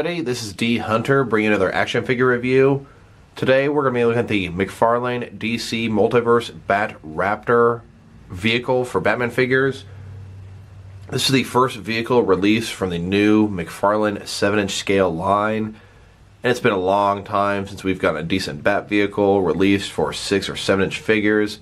everybody, this is D Hunter bringing another action figure review. Today we're going to be looking at the McFarlane DC Multiverse Bat-Raptor vehicle for Batman figures. This is the first vehicle released from the new McFarlane 7-inch scale line. And it's been a long time since we've gotten a decent Bat vehicle released for 6 or 7-inch figures.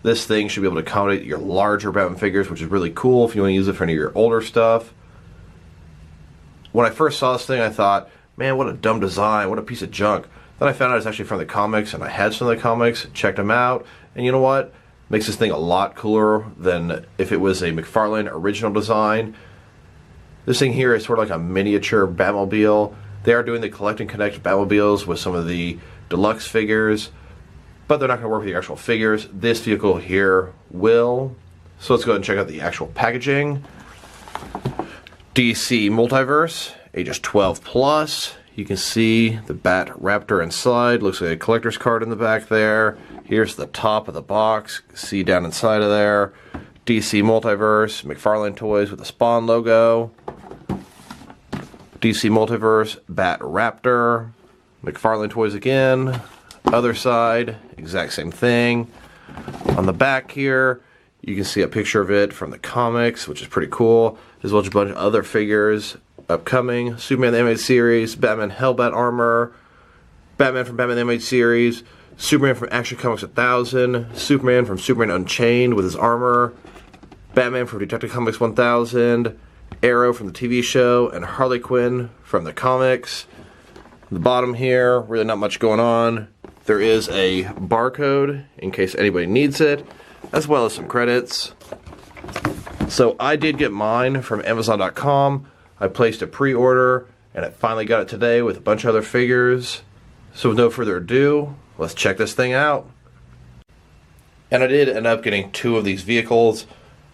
This thing should be able to accommodate your larger Batman figures, which is really cool if you want to use it for any of your older stuff. When I first saw this thing, I thought, man, what a dumb design, what a piece of junk. Then I found out it's actually from the comics, and I had some of the comics, checked them out, and you know what? Makes this thing a lot cooler than if it was a McFarlane original design. This thing here is sort of like a miniature Batmobile. They are doing the collect and connect Batmobiles with some of the deluxe figures, but they're not going to work with the actual figures. This vehicle here will. So let's go ahead and check out the actual packaging. DC Multiverse, ages 12 plus. You can see the Bat-Raptor inside. Looks like a collector's card in the back there. Here's the top of the box. See down inside of there. DC Multiverse, McFarlane toys with the Spawn logo. DC Multiverse, Bat-Raptor. McFarlane toys again. Other side, exact same thing. On the back here, you can see a picture of it from the comics, which is pretty cool. As well as a bunch of other figures upcoming. Superman the Animated Series, Batman Hellbat armor, Batman from Batman the Animated Series, Superman from Action Comics 1000, Superman from Superman Unchained with his armor, Batman from Detective Comics 1000, Arrow from the TV show, and Harley Quinn from the comics. The bottom here, really not much going on. There is a barcode in case anybody needs it, as well as some credits. So I did get mine from Amazon.com. I placed a pre-order, and I finally got it today with a bunch of other figures. So with no further ado, let's check this thing out. And I did end up getting 2 of these vehicles.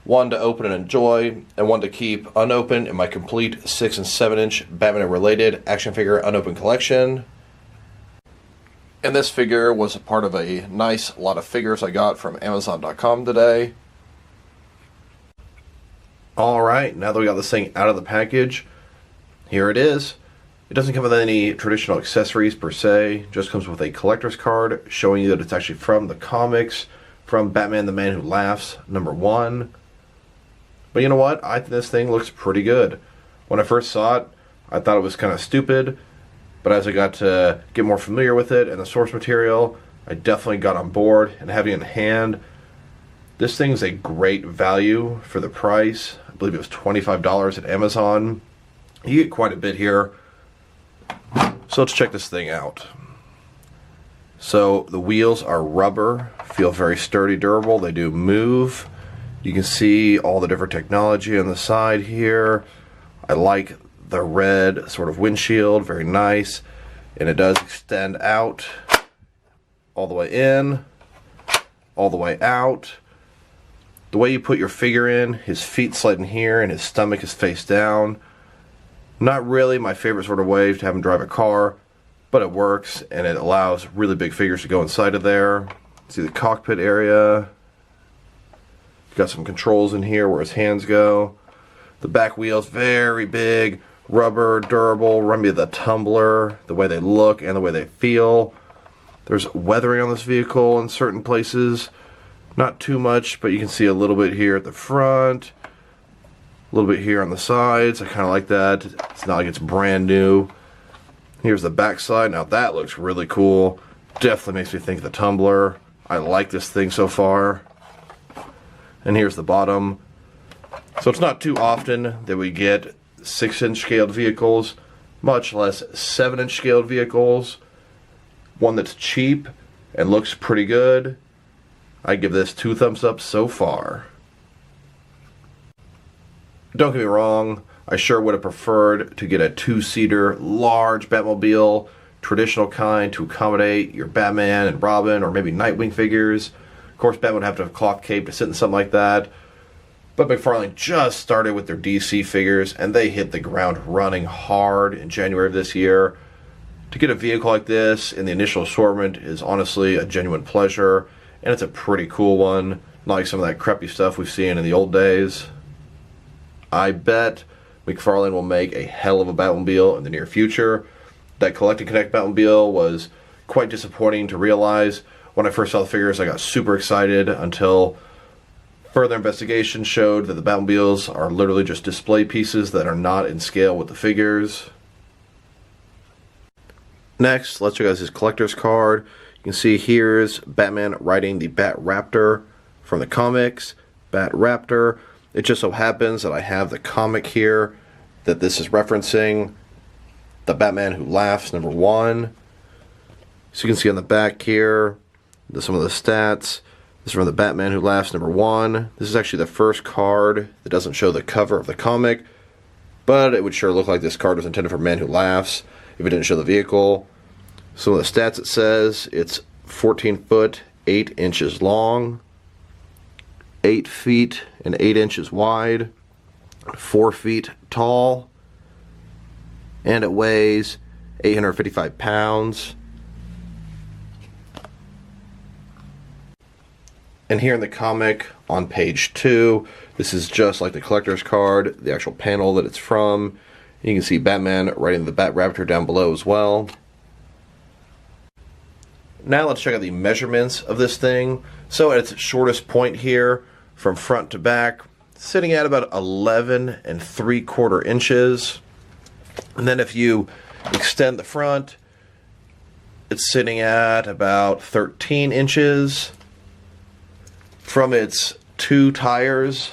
One to open and enjoy, and one to keep unopened in my complete 6 and 7-inch Batman-related action figure unopened collection. And this figure was a part of a nice lot of figures I got from Amazon.com today. Alright, now that we got this thing out of the package, here it is. It doesn't come with any traditional accessories per se, just comes with a collector's card showing you that it's actually from the comics, from Batman the Man Who Laughs, #1. But you know what? I think this thing looks pretty good. When I first saw it, I thought it was kind of stupid, but as I got to get more familiar with it and the source material, I definitely got on board, and having it in hand, this thing is a great value for the price. I believe it was $25 at Amazon. You get quite a bit here. So let's check this thing out. So the wheels are rubber, feel very sturdy, durable. They do move. You can see all the different technology on the side here. I like the red sort of windshield, very nice. And it does extend out all the way in, all the way out. The way you put your figure in, his feet slide in here and his stomach is face down. Not really my favorite sort of way to have him drive a car, but it works, and it allows really big figures to go inside of there. See the cockpit area. Got some controls in here where his hands go. The back wheels, very big, rubber, durable, remind me of the Tumbler, the way they look and the way they feel. There's weathering on this vehicle in certain places. Not too much, but you can see a little bit here at the front, a little bit here on the sides. I kind of like that. It's not like it's brand new. Here's the back side. Now that looks really cool. Definitely makes me think of the Tumbler. I like this thing so far. And here's the bottom. So it's not too often that we get 6-inch scaled vehicles, much less 7-inch scaled vehicles. One that's cheap and looks pretty good. I give this 2 thumbs up so far. Don't get me wrong, I sure would have preferred to get a 2-seater, large Batmobile, traditional kind to accommodate your Batman and Robin or maybe Nightwing figures. Of course, Batman would have to have a cloth cape to sit in something like that. But McFarlane just started with their DC figures, and they hit the ground running hard in January of this year. To get a vehicle like this in the initial assortment is honestly a genuine pleasure. And it's a pretty cool one, not like some of that crappy stuff we've seen in the old days. I bet McFarlane will make a hell of a Batmobile in the near future. That Collect and Connect Batmobile was quite disappointing to realize. When I first saw the figures, I got super excited until further investigation showed that the Batmobiles are literally just display pieces that are not in scale with the figures. Next, let's check out his collector's card. You can see here's Batman riding the Bat-Raptor from the comics. Bat-Raptor. It just so happens that I have the comic here that this is referencing. The Batman Who Laughs, #1. So you can see on the back here, some of the stats. This is from the Batman Who Laughs, #1. This is actually the first card that doesn't show the cover of the comic, but it would sure look like this card was intended for Man Who Laughs if it didn't show the vehicle. Some of the stats it says, it's 14 foot, 8 inches long, 8 feet and 8 inches wide, 4 feet tall, and it weighs 855 pounds. And here in the comic on page 2, this is just like the collector's card, the actual panel that it's from. You can see Batman riding the Bat-Raptor down below as well. Now let's check out the measurements of this thing. So at its shortest point here, from front to back, sitting at about 11 3/4 inches. And then if you extend the front, it's sitting at about 13 inches. From its 2 tires,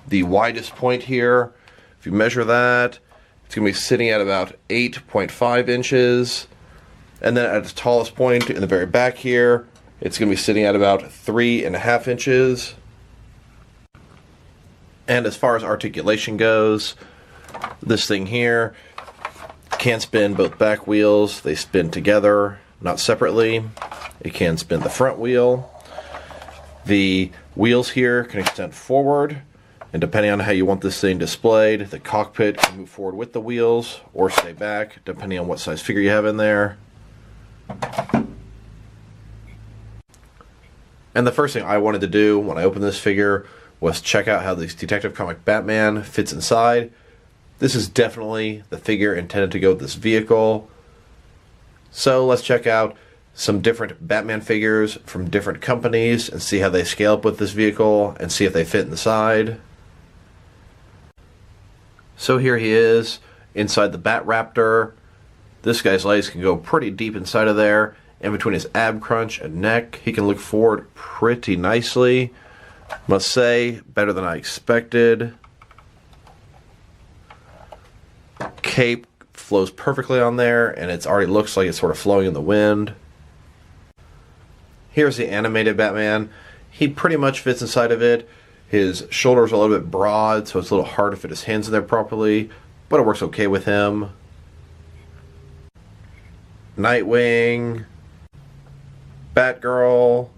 the widest point here, if you measure that, it's going to be sitting at about 8.5 inches. And then at its tallest point in the very back here, it's going to be sitting at about 3.5 inches. And as far as articulation goes, this thing here can spin both back wheels. They spin together, not separately. It can spin the front wheel. The wheels here can extend forward, and depending on how you want this thing displayed, the cockpit can move forward with the wheels or stay back, depending on what size figure you have in there. And the first thing I wanted to do when I opened this figure was check out how this Detective Comic Batman fits inside. This is definitely the figure intended to go with this vehicle. So let's check out some different Batman figures from different companies and see how they scale up with this vehicle and see if they fit inside. So here he is inside the Bat-Raptor. This guy's legs can go pretty deep inside of there. In between his ab crunch and neck, he can look forward pretty nicely. Must say, better than I expected. Cape flows perfectly on there, and it already looks like it's sort of flowing in the wind. Here's the animated Batman. He pretty much fits inside of it. His shoulders are a little bit broad, so it's a little hard to fit his hands in there properly, but it works okay with him. Nightwing, Batgirl,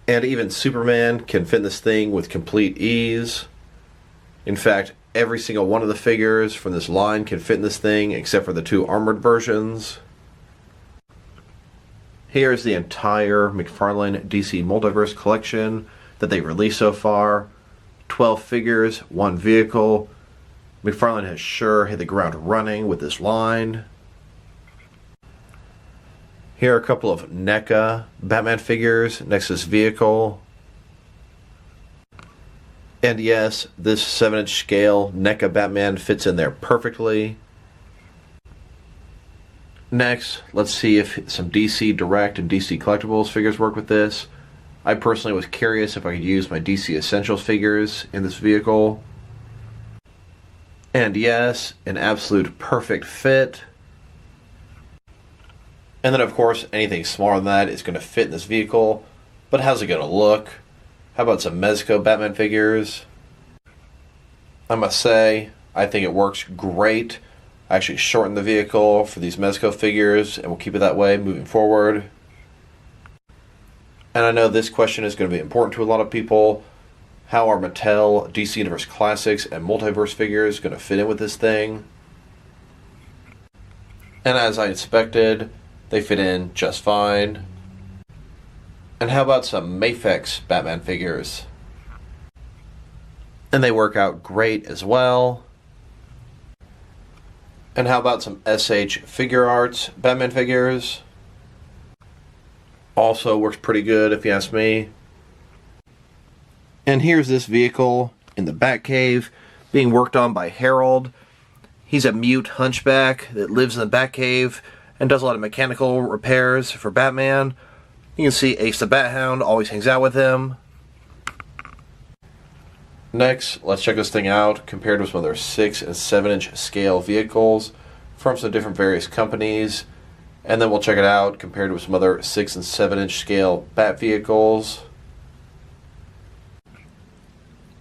and even Superman can fit in this thing with complete ease. In fact, every single one of the figures from this line can fit in this thing except for the 2 armored versions. Here's the entire McFarlane DC Multiverse collection that they've released so far. 12 figures, 1 vehicle. McFarlane has sure hit the ground running with this line. Here are a couple of Neca Batman figures next to this vehicle. And yes, this 7-inch scale Neca Batman fits in there perfectly. Next, let's see if some DC Direct and DC Collectibles figures work with this. I personally was curious if I could use my DC Essentials figures in this vehicle. And yes, an absolute perfect fit. And then of course, anything smaller than that is going to fit in this vehicle. But how's it going to look? How about some Mezco Batman figures? I must say, I think it works great. I actually shortened the vehicle for these Mezco figures, and we'll keep it that way moving forward. And I know this question is going to be important to a lot of people. How are Mattel DC Universe Classics and Multiverse figures going to fit in with this thing? And as I expected, they fit in just fine. And how about some Mafex Batman figures? and they work out great as well. And how about some SH Figuarts Batman figures? Also works pretty good if you ask me. And here's this vehicle in the Batcave being worked on by Harold. He's a mute hunchback that lives in the Batcave and does a lot of mechanical repairs for Batman. You can see Ace the Bat-Hound always hangs out with him. Next, let's check this thing out compared with some other 6 and 7-inch scale vehicles from some different various companies. And then we'll check it out compared with some other 6 and 7-inch scale Bat vehicles.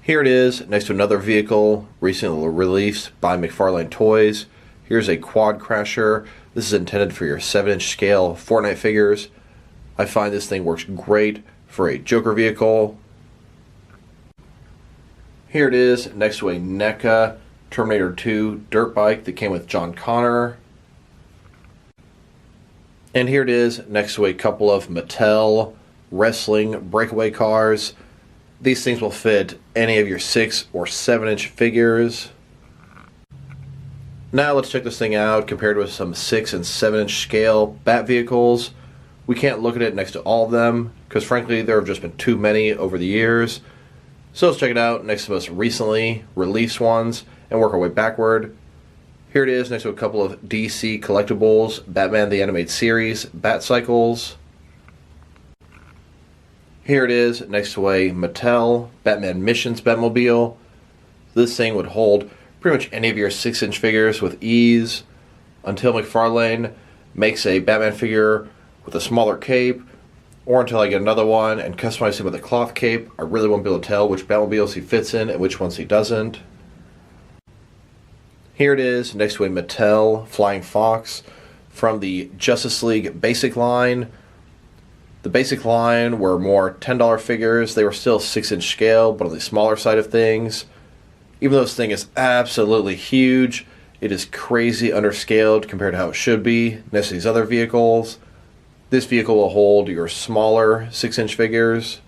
Here it is next to another vehicle recently released by McFarlane Toys. Here's a Quad Crasher. This is intended for your 7-inch scale Fortnite figures. I find this thing works great for a Joker vehicle. Here it is next to a Neca Terminator 2 dirt bike that came with John Connor. And here it is next to a couple of Mattel wrestling breakaway cars. These things will fit any of your 6 or 7-inch figures. Now let's check this thing out compared with some 6 and 7-inch scale Bat vehicles. We can't look at it next to all of them because frankly there have just been too many over the years. So let's check it out next to the most recently released ones and work our way backward. Here it is next to a couple of DC collectibles, Batman the Animated Series Bat Cycles. Here it is next to a Mattel Batman Missions Batmobile. This thing would hold pretty much any of your 6-inch figures with ease until McFarlane makes a Batman figure with a smaller cape, or until I get another one and customize him with a cloth cape. I really won't be able to tell which Batmobiles he fits in and which ones he doesn't. Here it is next to a Mattel Flying Fox from the Justice League basic line. The basic line were more $10 figures. They were still 6-inch scale, but on the smaller side of things. Even though this thing is absolutely huge, it is crazy underscaled compared to how it should be next to these other vehicles. This vehicle will hold your smaller 6-inch figures.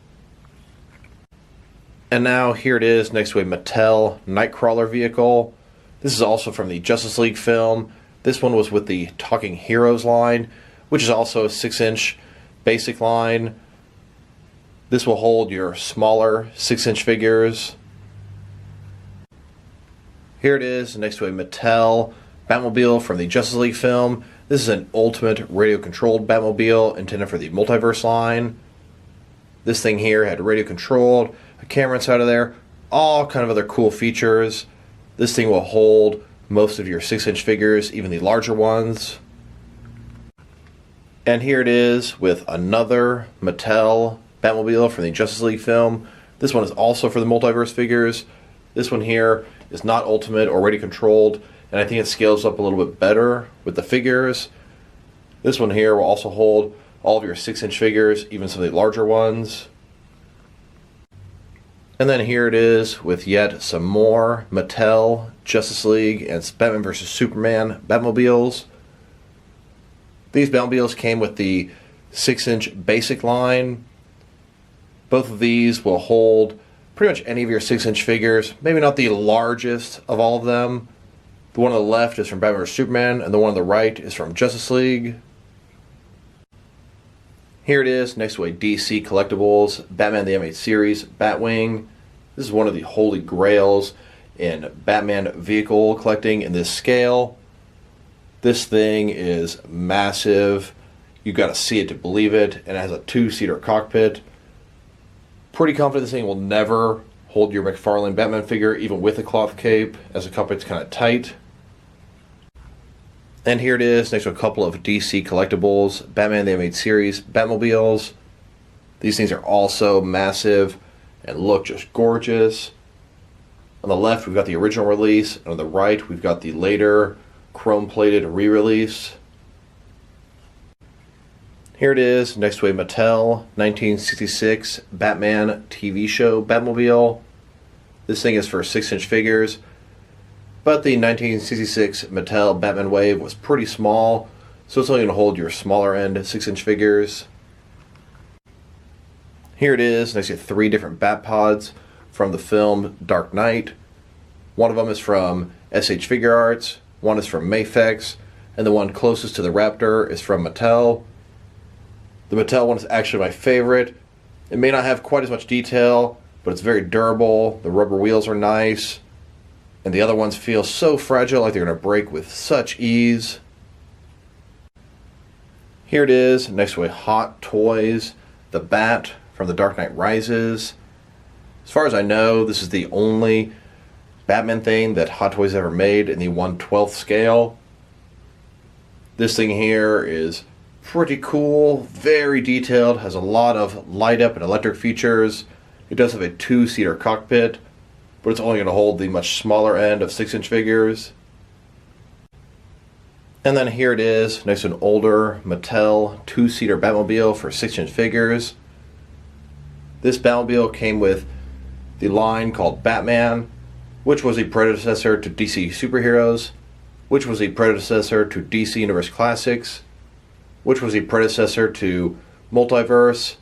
And now here it is next to a Mattel Nightcrawler vehicle. This is also from the Justice League film. This one was with the Talking Heroes line, which is also a 6-inch basic line. This will hold your smaller 6-inch figures. Here it is next to a Mattel Batmobile from the Justice League film. This is an ultimate radio-controlled Batmobile intended for the Multiverse line. This thing here had radio-controlled, a camera inside of there, all kind of other cool features. This thing will hold most of your 6-inch figures, even the larger ones. And here it is with another Mattel Batmobile from the Justice League film. This one is also for the Multiverse figures. This one here is not ultimate or radio controlled, and I think it scales up a little bit better with the figures. This one here will also hold all of your 6-inch figures, even some of the larger ones. And then here it is with yet some more Mattel, Justice League, and Batman vs. Superman Batmobiles. These Batmobiles came with the 6-inch basic line. Both of these will hold pretty much any of your 6-inch figures, maybe not the largest of all of them. The one on the left is from Batman vs. Superman, and the one on the right is from Justice League. Here it is next to a DC Collectibles Batman the Animated Series Batwing. This is one of the holy grails in Batman vehicle collecting in this scale. This thing is massive. You've got to see it to believe it, and it has a 2-seater cockpit. Pretty confident this thing will never hold your McFarlane Batman figure, even with a cloth cape, as the cockpit's kind of tight. And here it is next to a couple of DC Collectibles Batman the Animated Series Batmobiles. These things are also massive and look just gorgeous. On the left we've got the original release, and on the right we've got the later chrome-plated re-release. Here it is next to a Mattel 1966 Batman TV show Batmobile. This thing is for 6-inch figures, but the 1966 Mattel Batman Wave was pretty small, so it's only going to hold your smaller end 6-inch figures. Here it is next to 3 different Bat Pods from the film Dark Knight. One of them is from SH Figuarts, one is from Mafex, and the one closest to the Raptor is from Mattel. The Mattel one is actually my favorite. It may not have quite as much detail, but it's very durable. The rubber wheels are nice. And the other ones feel so fragile, like they're going to break with such ease. Here it is, next to a Hot Toys, the Bat from The Dark Knight Rises. As far as I know, this is the only Batman thing that Hot Toys ever made in the 1/12th scale. This thing here is pretty cool, very detailed, has a lot of light up and electric features. It does have a 2-seater cockpit, but it's only going to hold the much smaller end of 6-inch figures. And then here it is, next to an older Mattel 2-seater Batmobile for 6-inch figures. This Batmobile came with the line called Batman, which was a predecessor to DC Superheroes, which was a predecessor to DC Universe Classics, which was a predecessor to Multiverse,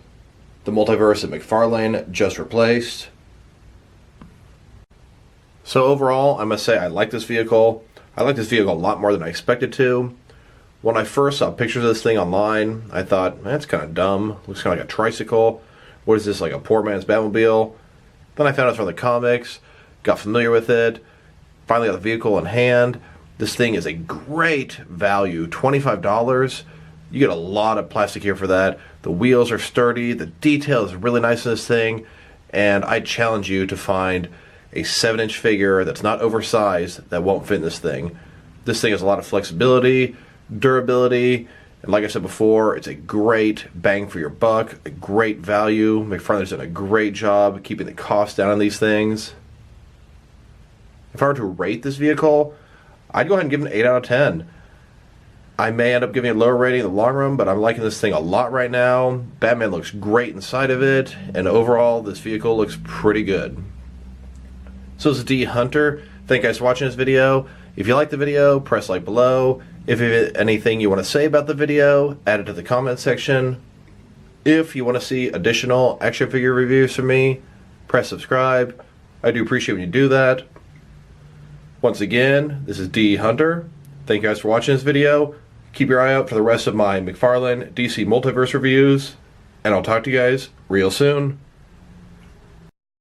the multiverse that McFarlane just replaced. So overall, I must say I like this vehicle. I like this vehicle a lot more than I expected to. When I first saw pictures of this thing online, I thought, man, that's kind of dumb. Looks kind of like a tricycle. What is this, like a poor man's Batmobile? Then I found out from the comics, got familiar with it, finally got the vehicle in hand. This thing is a great value, $25. You get a lot of plastic here for that. The wheels are sturdy, the detail is really nice in this thing, and I challenge you to find a 7-inch figure that's not oversized that won't fit in this thing. This thing has a lot of flexibility, durability, and like I said before, it's a great bang for your buck, a great value. McFarlane's done a great job keeping the cost down on these things. If I were to rate this vehicle, I'd go ahead and give it an 8 out of 10. I may end up giving it a lower rating in the long run, but I'm liking this thing a lot right now. Batman looks great inside of it, and overall, this vehicle looks pretty good. So this is D Hunter. Thank you guys for watching this video. If you liked the video, press like below. If you have anything you want to say about the video, add it to the comment section. If you want to see additional action figure reviews from me, press subscribe. I do appreciate when you do that. Once again, this is D Hunter. Thank you guys for watching this video. Keep your eye out for the rest of my McFarlane DC Multiverse reviews, and I'll talk to you guys real soon.